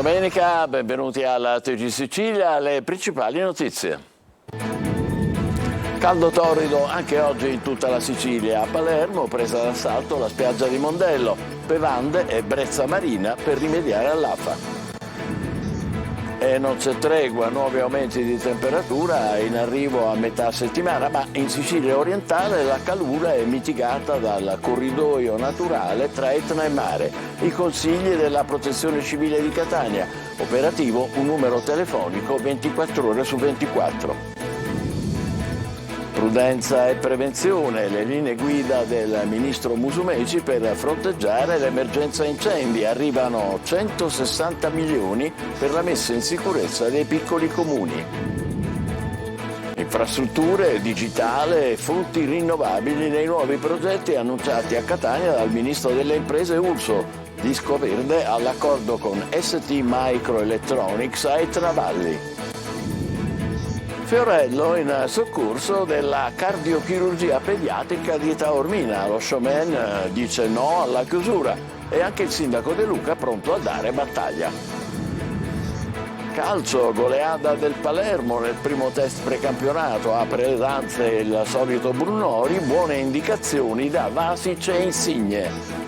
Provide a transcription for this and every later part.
domenica, benvenuti alla TG Sicilia, le principali notizie. Caldo torrido anche oggi in tutta la Sicilia. A Palermo presa d'assalto la spiaggia di Mondello, bevande e brezza marina per rimediare all'afa. E non c'è tregua, nuovi aumenti di temperatura in arrivo a metà settimana, ma in Sicilia orientale la calura è mitigata dal corridoio naturale tra Etna e mare. I consigli della Protezione Civile di Catania, operativo un numero telefonico 24 ore su 24. Prudenza e prevenzione, le linee guida del ministro Musumeci per fronteggiare l'emergenza incendi. Arrivano 160 milioni per la messa in sicurezza dei piccoli comuni. Infrastrutture, digitale e fonti rinnovabili nei nuovi progetti annunciati a Catania dal ministro delle imprese Urso. Disco verde all'accordo con ST Microelectronics a Etna Valli. Fiorello in soccorso della cardiochirurgia pediatrica di Taormina. Lo showman dice no alla chiusura e anche il sindaco De Luca pronto a dare battaglia. Calcio, goleada del Palermo nel primo test precampionato, apre le danze il solito Brunori, buone indicazioni da Vasic e Insigne.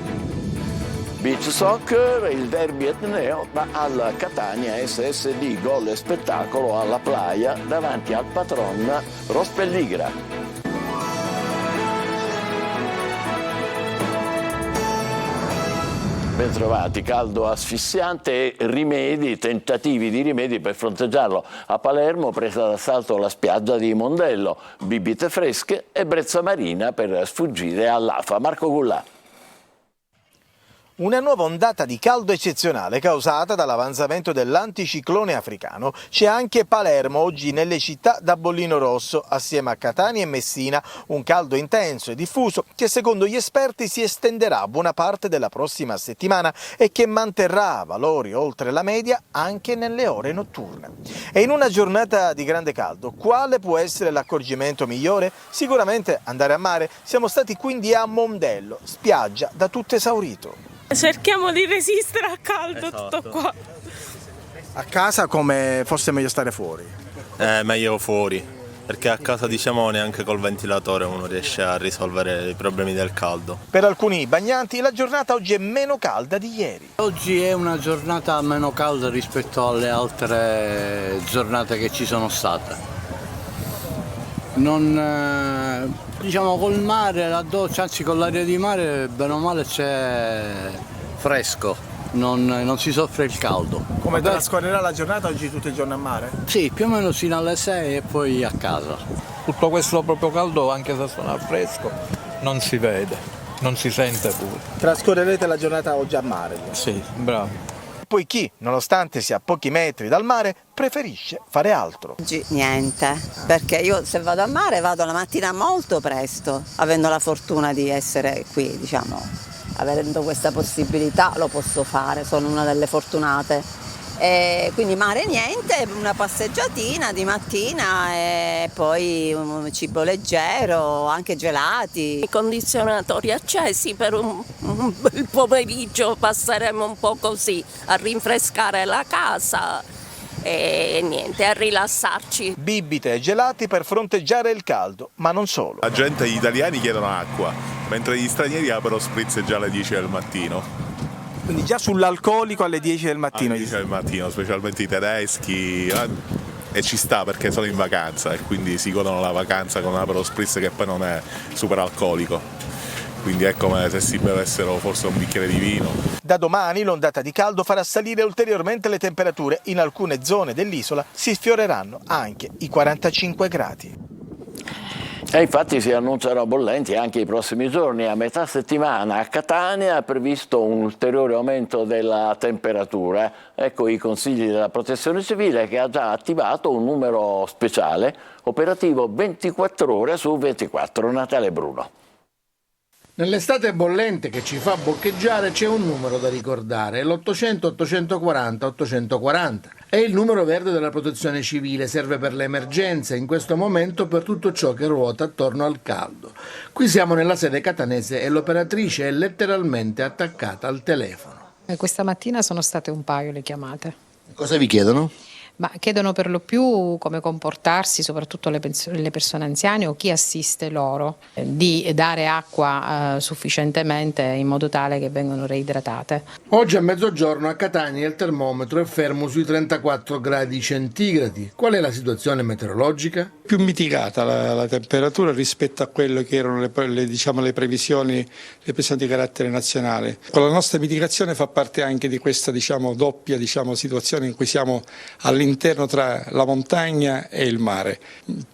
Beach Soccer, il derby etneo va al Catania SSD, gol e spettacolo alla Playa davanti al patron Rospelligra. Bentrovati, caldo asfissiante e tentativi di rimedi per fronteggiarlo. A Palermo presa d'assalto la spiaggia di Mondello, bibite fresche e brezza marina per sfuggire all'afa. Marco Gullà. Una nuova ondata di caldo eccezionale causata dall'avanzamento dell'anticiclone africano. C'è anche Palermo oggi nelle città da bollino rosso, assieme a Catania e Messina, un caldo intenso e diffuso che secondo gli esperti si estenderà a buona parte della prossima settimana e che manterrà valori oltre la media anche nelle ore notturne. E in una giornata di grande caldo, quale può essere l'accorgimento migliore? Sicuramente andare a mare. Siamo stati quindi a Mondello, spiaggia da tutto esaurito. Cerchiamo di resistere al caldo, esatto. Tutto qua. A casa come forse è meglio stare fuori? Meglio fuori, perché a casa diciamo neanche col ventilatore uno riesce a risolvere i problemi del caldo. Per alcuni bagnanti la giornata oggi è meno calda di ieri. Oggi è una giornata meno calda rispetto alle altre giornate che ci sono state. Diciamo col mare, la doccia, anzi con l'aria di mare, bene o male c'è fresco, non si soffre il caldo. Come trascorrerà la giornata oggi tutto il giorno a mare? Sì, più o meno fino alle 6 e poi a casa. Tutto questo proprio caldo, anche se suona fresco, non si vede, non si sente pure. Trascorrerete la giornata oggi a mare? Sì, bravo. Poi chi, nonostante sia a pochi metri dal mare, preferisce fare altro. Oggi niente, perché io se vado a mare vado la mattina molto presto, avendo la fortuna di essere qui, diciamo, avendo questa possibilità lo posso fare, sono una delle fortunate. E quindi mare niente, una passeggiatina di mattina e poi un cibo leggero, anche gelati. I condizionatori accesi per un bel pomeriggio, passeremo un po' così a rinfrescare la casa e niente, a rilassarci. Bibite e gelati per fronteggiare il caldo, ma non solo. La gente, gli italiani chiedono acqua, mentre gli stranieri aprono spritz già alle 10 del mattino. Quindi già sull'alcolico alle 10 del mattino? Alle 10 del mattino, specialmente i tedeschi, e ci sta perché sono in vacanza e quindi si godono la vacanza con un Aperol Spritz che poi non è super alcolico. Quindi è come se si bevessero forse un bicchiere di vino. Da domani l'ondata di caldo farà salire ulteriormente le temperature. In alcune zone dell'isola si sfioreranno anche i 45 gradi. E infatti si annunciano bollenti anche i prossimi giorni. A metà settimana a Catania è previsto un ulteriore aumento della temperatura. Ecco i consigli della Protezione Civile che ha già attivato un numero speciale operativo 24 ore su 24. Natale Bruno. Nell'estate bollente che ci fa boccheggiare c'è un numero da ricordare, l'800 840 840. È il numero verde della Protezione Civile, serve per le emergenze, in questo momento per tutto ciò che ruota attorno al caldo. Qui siamo nella sede catanese e l'operatrice è letteralmente attaccata al telefono. Questa mattina sono state un paio le chiamate. Cosa vi chiedono? Ma chiedono per lo più come comportarsi, soprattutto le persone anziane o chi assiste loro, di dare acqua sufficientemente in modo tale che vengano reidratate. Oggi a mezzogiorno a Catania il termometro è fermo sui 34 gradi centigradi. Qual è la situazione meteorologica? Più mitigata la temperatura rispetto a quello che erano le previsioni di carattere nazionale. Con la nostra mitigazione fa parte anche di questa doppia situazione in cui siamo all'interno tra la montagna e il mare.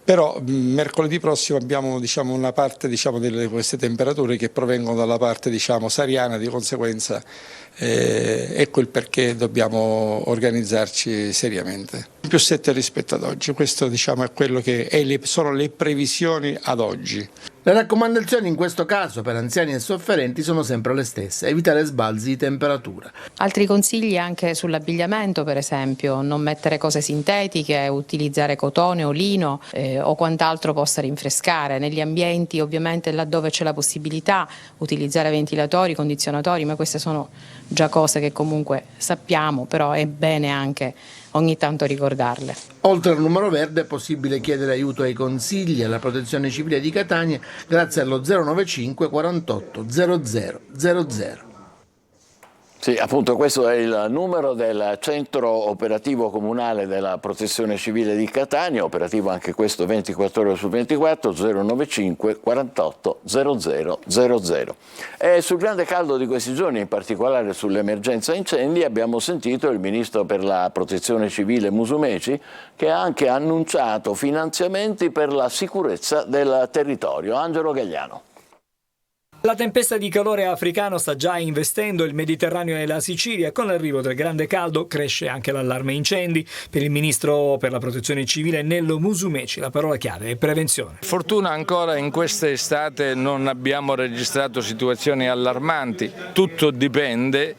Però mercoledì prossimo abbiamo una parte di queste temperature che provengono dalla parte sahariana, di conseguenza ecco il perché dobbiamo organizzarci seriamente. Più 7 rispetto ad oggi, questo è quello che sono le previsioni ad oggi. Le raccomandazioni in questo caso per anziani e sofferenti sono sempre le stesse: evitare sbalzi di temperatura. Altri consigli anche sull'abbigliamento, per esempio, non mettere cose sintetiche, utilizzare cotone o lino o quant'altro possa rinfrescare. Negli ambienti, ovviamente, laddove c'è la possibilità, utilizzare ventilatori, condizionatori, ma queste sono già cose che comunque sappiamo, però è bene anche ogni tanto ricordarle. Oltre al numero verde è possibile chiedere aiuto ai consigli alla Protezione Civile di Catania grazie allo 095 48 00 00. Sì, appunto questo è il numero del centro operativo comunale della Protezione Civile di Catania, operativo anche questo 24 ore su 24, 095 48 00 00. E sul grande caldo di questi giorni, in particolare sull'emergenza incendi, abbiamo sentito il ministro per la Protezione Civile Musumeci, che ha anche annunciato finanziamenti per la sicurezza del territorio. Angelo Gagliano. La tempesta di calore africano sta già investendo il Mediterraneo e la Sicilia. Con l'arrivo del grande caldo cresce anche l'allarme incendi. Per il ministro per la protezione civile Nello Musumeci la parola chiave è prevenzione. Fortuna ancora in questa estate non abbiamo registrato situazioni allarmanti. Tutto dipende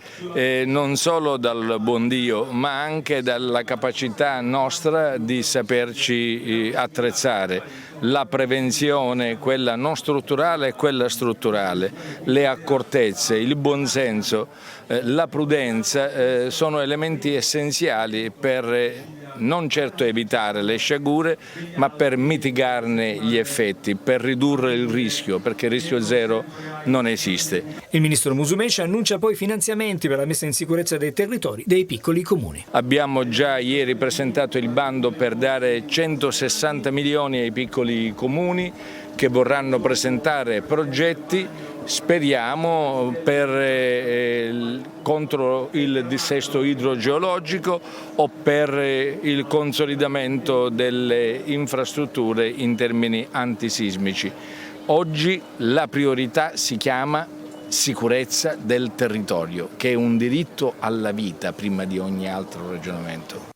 non solo dal buon Dio ma anche dalla capacità nostra di saperci attrezzare. La prevenzione, quella non strutturale e quella strutturale, le accortezze, il buonsenso, la prudenza sono elementi essenziali per non certo evitare le sciagure, ma per mitigarne gli effetti, per ridurre il rischio, perché il rischio zero non esiste. Il ministro Musumeci annuncia poi finanziamenti per la messa in sicurezza dei territori dei piccoli comuni. Abbiamo già ieri presentato il bando per dare 160 milioni ai piccoli comuni che vorranno presentare progetti, speriamo, contro il dissesto idrogeologico o per il consolidamento delle infrastrutture in termini antisismici. Oggi la priorità si chiama sicurezza del territorio, che è un diritto alla vita prima di ogni altro ragionamento.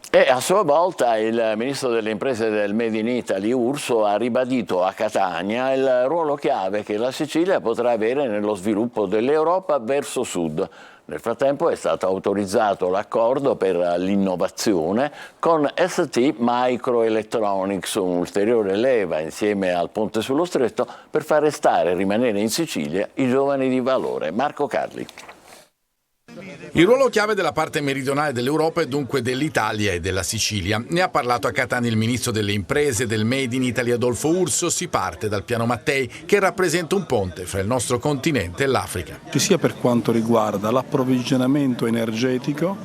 E a sua volta il ministro delle imprese del Made in Italy, Urso, ha ribadito a Catania il ruolo chiave che la Sicilia potrà avere nello sviluppo dell'Europa verso sud. Nel frattempo è stato autorizzato l'accordo per l'innovazione con ST Microelectronics, un'ulteriore leva insieme al Ponte sullo Stretto per far restare e rimanere in Sicilia i giovani di valore. Marco Carli. Il ruolo chiave della parte meridionale dell'Europa è dunque dell'Italia e della Sicilia. Ne ha parlato a Catania il ministro delle imprese del Made in Italy Adolfo Urso. Si parte dal piano Mattei, che rappresenta un ponte fra il nostro continente e l'Africa. Sia per quanto riguarda l'approvvigionamento energetico,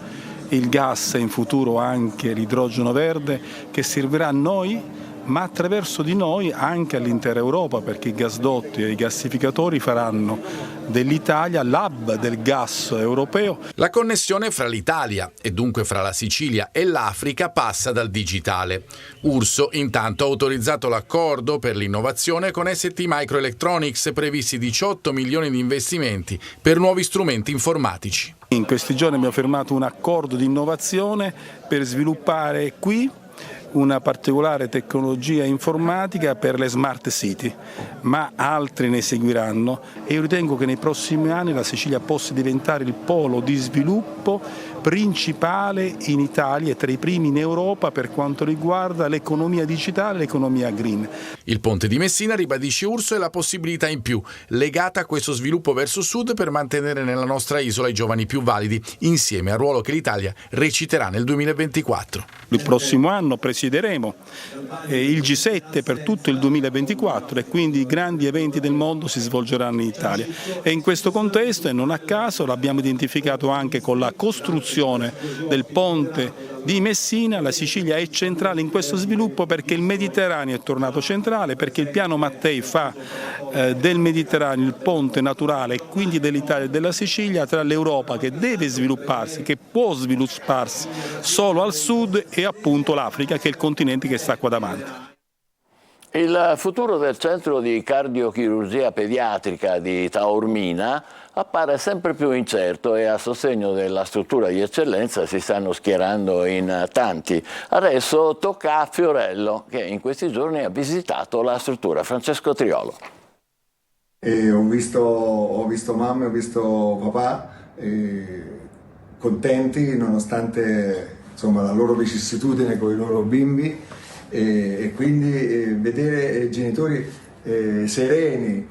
il gas e in futuro anche l'idrogeno verde, che servirà a noi, ma attraverso di noi anche all'intera Europa, perché i gasdotti e i gassificatori faranno dell'Italia l'hub del gas europeo. La connessione fra l'Italia e dunque fra la Sicilia e l'Africa passa dal digitale. Urso intanto ha autorizzato l'accordo per l'innovazione con ST Microelectronics, previsti 18 milioni di investimenti per nuovi strumenti informatici. In questi giorni abbiamo firmato un accordo di innovazione per sviluppare qui una particolare tecnologia informatica per le smart city, ma altri ne seguiranno e io ritengo che nei prossimi anni la Sicilia possa diventare il polo di sviluppo principale in Italia e tra i primi in Europa per quanto riguarda l'economia digitale e l'economia green. Il ponte di Messina, ribadisce Urso, è la possibilità in più legata a questo sviluppo verso sud per mantenere nella nostra isola i giovani più validi, insieme al ruolo che l'Italia reciterà nel 2024. Il prossimo anno presiederemo il G7 per tutto il 2024 e quindi i grandi eventi del mondo si svolgeranno in Italia. E in questo contesto, e non a caso, l'abbiamo identificato anche con la costruzione del ponte di Messina, la Sicilia è centrale in questo sviluppo perché il Mediterraneo è tornato centrale, perché il piano Mattei fa del Mediterraneo il ponte naturale e quindi dell'Italia e della Sicilia tra l'Europa che deve svilupparsi, che può svilupparsi solo al sud, e appunto l'Africa, che è il continente che sta qua davanti. Il futuro del centro di cardiochirurgia pediatrica di Taormina appare sempre più incerto e a sostegno della struttura di eccellenza si stanno schierando in tanti. Adesso tocca a Fiorello, che in questi giorni ha visitato la struttura. Francesco Triolo. Ho visto mamma e ho visto papà contenti nonostante insomma, la loro vicissitudine con i loro bimbi e quindi vedere i genitori sereni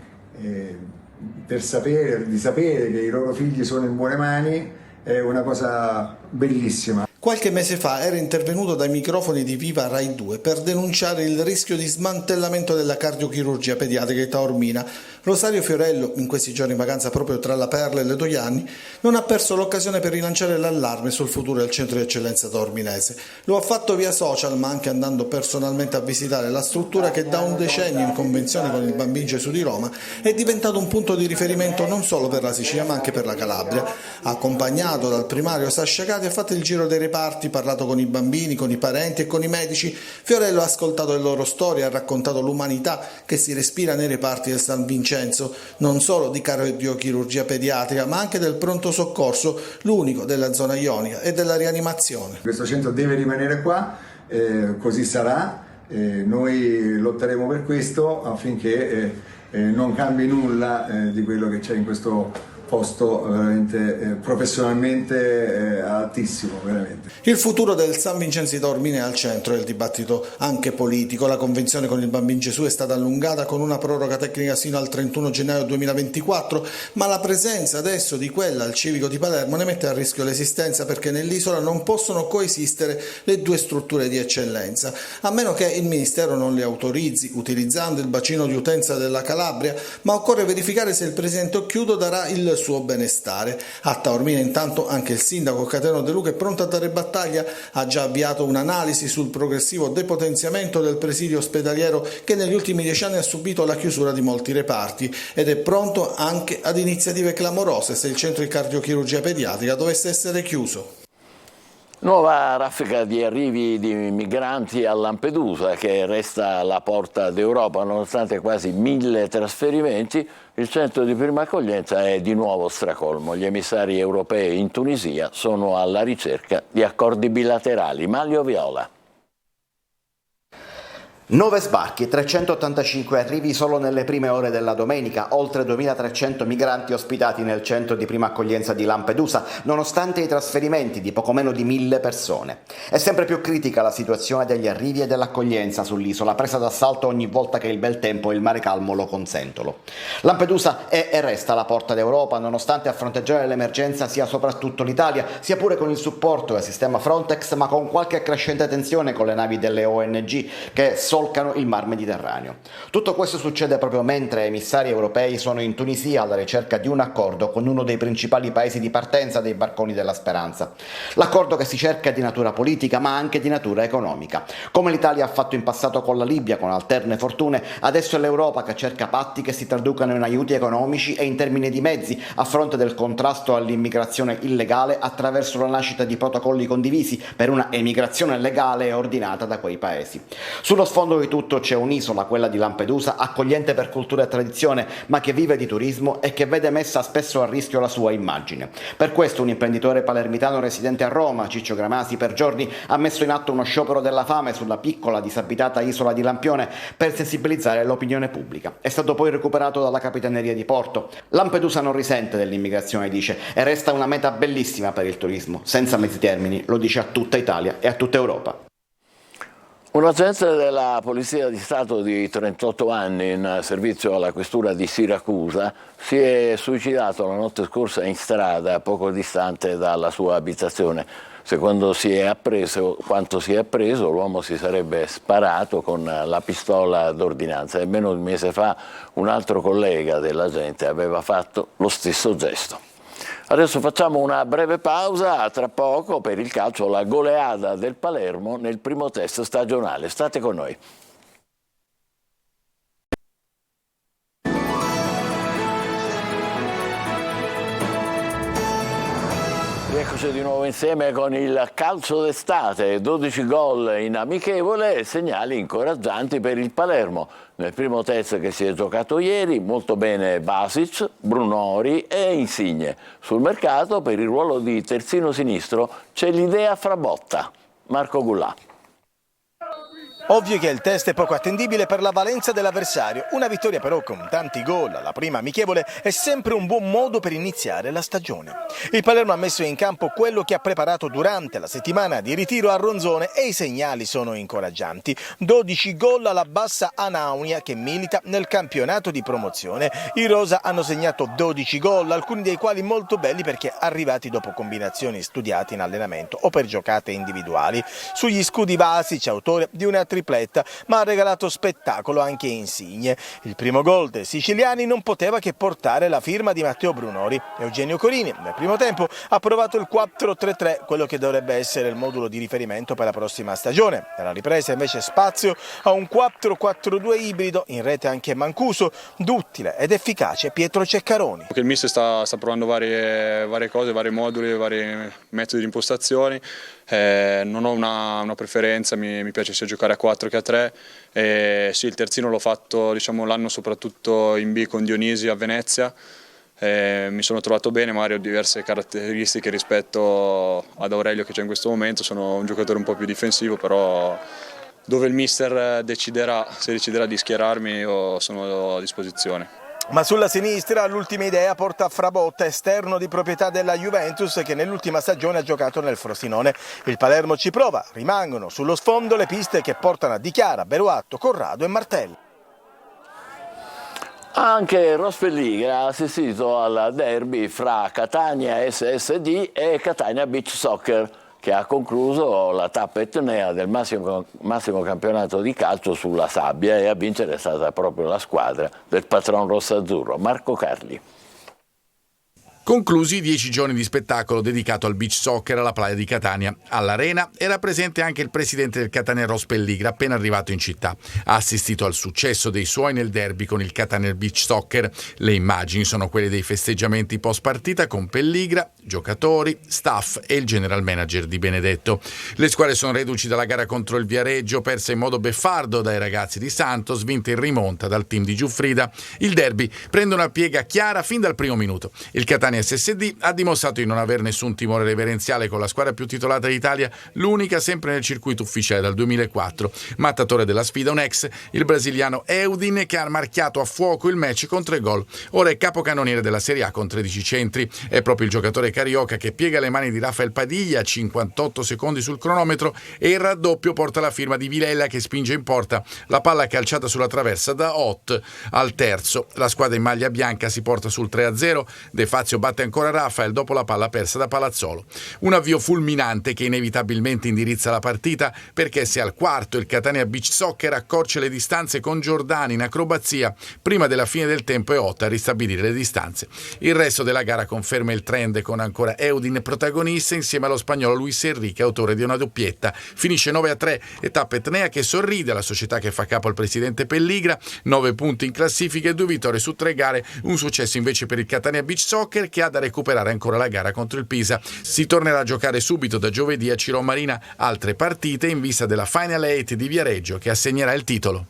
di sapere che i loro figli sono in buone mani è una cosa bellissima. Qualche mese fa era intervenuto dai microfoni di Viva Rai 2 per denunciare il rischio di smantellamento della cardiochirurgia pediatrica di Taormina. Rosario Fiorello, in questi giorni in vacanza proprio tra La Perla e le Toianni, non ha perso l'occasione per rilanciare l'allarme sul futuro del centro di eccellenza taorminese. Lo ha fatto via social, ma anche andando personalmente a visitare la struttura che da un decennio in convenzione con il Bambin Gesù di Roma è diventato un punto di riferimento non solo per la Sicilia ma anche per la Calabria. Accompagnato dal primario Sascia Cati ha fatto il giro dei reparti, parlato con i bambini, con i parenti e con i medici. Fiorello ha ascoltato le loro storie, ha raccontato l'umanità che si respira nei reparti del San Vincenzo, non solo di cardiochirurgia pediatrica ma anche del pronto soccorso, l'unico della zona ionica, e della rianimazione. Questo centro deve rimanere qua, così sarà, noi lotteremo per questo affinché non cambi nulla di quello che c'è in questo posto veramente professionalmente altissimo, veramente. Il futuro del San Vincenzo di Taormina è al centro del dibattito anche politico. La convenzione con il Bambin Gesù è stata allungata con una proroga tecnica sino al 31 gennaio 2024, ma la presenza adesso di quella al Civico di Palermo ne mette a rischio l'esistenza, perché nell'isola non possono coesistere le due strutture di eccellenza, a meno che il Ministero non le autorizzi, utilizzando il bacino di utenza della Calabria, ma occorre verificare se il Presidente Occhiuto darà il suo benestare. A Taormina intanto anche il sindaco Cateno De Luca è pronto a dare battaglia, ha già avviato un'analisi sul progressivo depotenziamento del presidio ospedaliero che negli ultimi 10 anni ha subito la chiusura di molti reparti, ed è pronto anche ad iniziative clamorose se il centro di cardiochirurgia pediatrica dovesse essere chiuso. Nuova raffica di arrivi di migranti a Lampedusa, che resta la porta d'Europa. Nonostante quasi 1000 trasferimenti, il centro di prima accoglienza è di nuovo stracolmo. Gli emissari europei in Tunisia sono alla ricerca di accordi bilaterali. Maglio Viola. 9 sbarchi, 385 arrivi solo nelle prime ore della domenica, oltre 2300 migranti ospitati nel centro di prima accoglienza di Lampedusa, nonostante i trasferimenti di poco meno di 1000 persone. È sempre più critica la situazione degli arrivi e dell'accoglienza sull'isola, presa d'assalto ogni volta che il bel tempo e il mare calmo lo consentono. Lampedusa è e resta la porta d'Europa, nonostante a fronteggiare l'emergenza sia soprattutto l'Italia, sia pure con il supporto del sistema Frontex, ma con qualche crescente tensione con le navi delle ONG che solcano il Mar Mediterraneo. Tutto questo succede proprio mentre emissari europei sono in Tunisia alla ricerca di un accordo con uno dei principali paesi di partenza dei barconi della Speranza. L'accordo che si cerca è di natura politica ma anche di natura economica. Come l'Italia ha fatto in passato con la Libia con alterne fortune, adesso è l'Europa che cerca patti che si traducano in aiuti economici e in termini di mezzi a fronte del contrasto all'immigrazione illegale attraverso la nascita di protocolli condivisi per una emigrazione legale e ordinata da quei paesi. Sullo sfondo sfondo di tutto c'è un'isola, quella di Lampedusa, accogliente per cultura e tradizione, ma che vive di turismo e che vede messa spesso a rischio la sua immagine. Per questo un imprenditore palermitano residente a Roma, Ciccio Gramasi, per giorni ha messo in atto uno sciopero della fame sulla piccola disabitata isola di Lampione per sensibilizzare l'opinione pubblica. È stato poi recuperato dalla Capitaneria di Porto. Lampedusa non risente dell'immigrazione, dice, e resta una meta bellissima per il turismo, senza mezzi termini, lo dice a tutta Italia e a tutta Europa. Un agente della Polizia di Stato di 38 anni in servizio alla questura di Siracusa si è suicidato la notte scorsa in strada poco distante dalla sua abitazione. Secondo quanto si è appreso, l'uomo si sarebbe sparato con la pistola d'ordinanza e meno di un mese fa un altro collega dell'agente aveva fatto lo stesso gesto. Adesso facciamo una breve pausa, tra poco per il calcio la goleada del Palermo nel primo test stagionale. State con noi. Rieccoci di nuovo insieme con il calcio d'estate, 12 gol in amichevole e segnali incoraggianti per il Palermo. Nel primo test che si è giocato ieri, molto bene Basic, Brunori e Insigne. Sul mercato per il ruolo di terzino sinistro c'è l'idea Frabotta, Marco Gullà. Ovvio che il test è poco attendibile per la valenza dell'avversario. Una vittoria però con tanti gol alla prima amichevole è sempre un buon modo per iniziare la stagione. Il Palermo ha messo in campo quello che ha preparato durante la settimana di ritiro a Ronzone e i segnali sono incoraggianti. 12 gol alla Bassa Anaunia che milita nel campionato di promozione. I rosa hanno segnato 12 gol, alcuni dei quali molto belli perché arrivati dopo combinazioni studiate in allenamento o per giocate individuali. Sugli scudi Basic, autore di una tripletta, ma ha regalato spettacolo anche Insigne. Il primo gol dei siciliani non poteva che portare la firma di Matteo Brunori. Eugenio Corini nel primo tempo ha provato il 4-3-3, quello che dovrebbe essere il modulo di riferimento per la prossima stagione. Nella ripresa invece spazio a un 4-4-2 ibrido, in rete anche Mancuso, duttile ed efficace Pietro Ceccaroni. Il mister sta provando varie cose, vari moduli, vari metodi di impostazioni. Non ho una preferenza, mi piace sia giocare a 4 che a 3. Sì, il terzino l'ho fatto l'anno soprattutto in B con Dionisi a Venezia. Mi sono trovato bene, magari ho diverse caratteristiche rispetto ad Aurelio che c'è in questo momento. Sono un giocatore un po' più difensivo, però dove il mister deciderà, se deciderà di schierarmi, io sono a disposizione. Ma sulla sinistra l'ultima idea porta a Frabotta, esterno di proprietà della Juventus che nell'ultima stagione ha giocato nel Frosinone. Il Palermo ci prova, rimangono sullo sfondo le piste che portano a Dichiara, Beruatto, Corrado e Martelli. Anche Rospelliga ha assistito al derby fra Catania SSD e Catania Beach Soccer, che ha concluso la tappa etnea del massimo campionato di calcio sulla sabbia, e a vincere è stata proprio la squadra del patron rossazzurro, Marco Carli. Conclusi i 10 giorni di spettacolo dedicato al beach soccer alla playa di Catania. All'arena era presente anche il presidente del Catania Rospelliga, appena arrivato in città. Ha assistito al successo dei suoi nel derby con il Catania Beach Soccer. Le immagini sono quelle dei festeggiamenti post partita con Pelligra, giocatori, staff e il general manager di Benedetto. Le squadre sono reduci dalla gara contro il Viareggio, persa in modo beffardo dai ragazzi di Santos, vinta in rimonta dal team di Giuffrida. Il derby prende una piega chiara fin dal primo minuto. Il Catania SSD ha dimostrato di non aver nessun timore reverenziale con la squadra più titolata d'Italia, l'unica sempre nel circuito ufficiale dal 2004. Mattatore della sfida un ex, il brasiliano Eudin, che ha marchiato a fuoco il match con 3 gol. Ora è capocannoniere della Serie A con 13 centri. È proprio il giocatore carioca che piega le mani di Rafael Padilla a 58 secondi sul cronometro, e il raddoppio porta la firma di Vilella che spinge in porta la palla calciata sulla traversa da Ott al terzo. La squadra in maglia bianca si porta sul 3-0. De Fazio batte ancora Rafael dopo la palla persa da Palazzolo. Un avvio fulminante che inevitabilmente indirizza la partita, perché se al quarto il Catania Beach Soccer accorcia le distanze con Giordani in acrobazia, prima della fine del tempo è Ott a ristabilire le distanze. Il resto della gara conferma il trend con ancora Eudin protagonista insieme allo spagnolo Luis Enrique, autore di una doppietta. Finisce 9-3 e tappa etnea che sorride alla società che fa capo al presidente Pelligra. 9 punti in classifica e 2 vittorie su 3 gare. Un successo invece per il Catania Beach Soccer che ha da recuperare ancora la gara contro il Pisa. Si tornerà a giocare subito da giovedì a Cirò Marina altre partite in vista della Final 8 di Viareggio che assegnerà il titolo.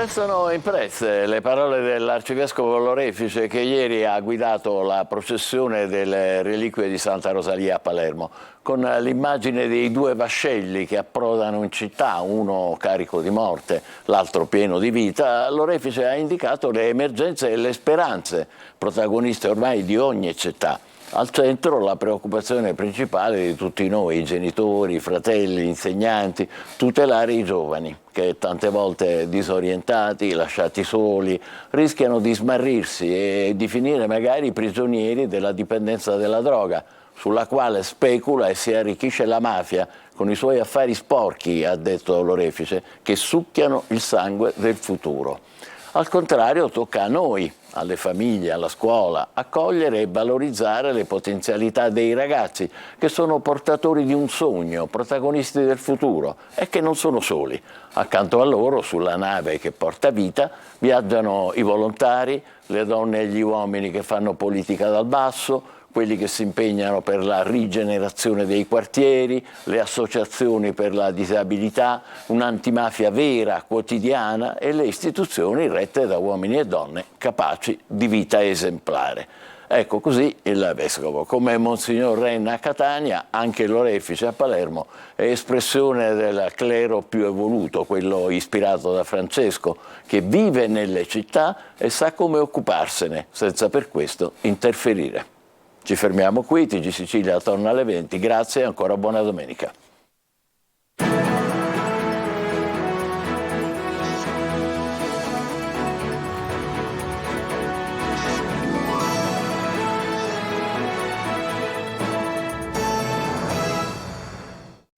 Restano impresse le parole dell'arcivescovo Lorefice che ieri ha guidato la processione delle reliquie di Santa Rosalia a Palermo, con l'immagine dei due vascelli che approdano in città, uno carico di morte, l'altro pieno di vita. Lorefice ha indicato le emergenze e le speranze, protagoniste ormai di ogni città. Al centro la preoccupazione principale di tutti noi, genitori, fratelli, insegnanti, tutelare i giovani che tante volte disorientati, lasciati soli, rischiano di smarrirsi e di finire magari prigionieri della dipendenza dalla droga, sulla quale specula e si arricchisce la mafia con i suoi affari sporchi, ha detto Lorefice, che succhiano il sangue del futuro. Al contrario, tocca a noi, alle famiglie, alla scuola, accogliere e valorizzare le potenzialità dei ragazzi che sono portatori di un sogno, protagonisti del futuro e che non sono soli. Accanto a loro, sulla nave che porta vita, viaggiano i volontari, le donne e gli uomini che fanno politica dal basso, quelli che si impegnano per la rigenerazione dei quartieri, le associazioni per la disabilità, un'antimafia vera, quotidiana e le istituzioni rette da uomini e donne capaci di vita esemplare. Ecco così il Vescovo, come Monsignor Renna a Catania, anche Lorefice a Palermo è espressione del clero più evoluto, quello ispirato da Francesco, che vive nelle città e sa come occuparsene, senza per questo interferire. Ci fermiamo qui, TG Sicilia torna alle 20, grazie e ancora buona domenica.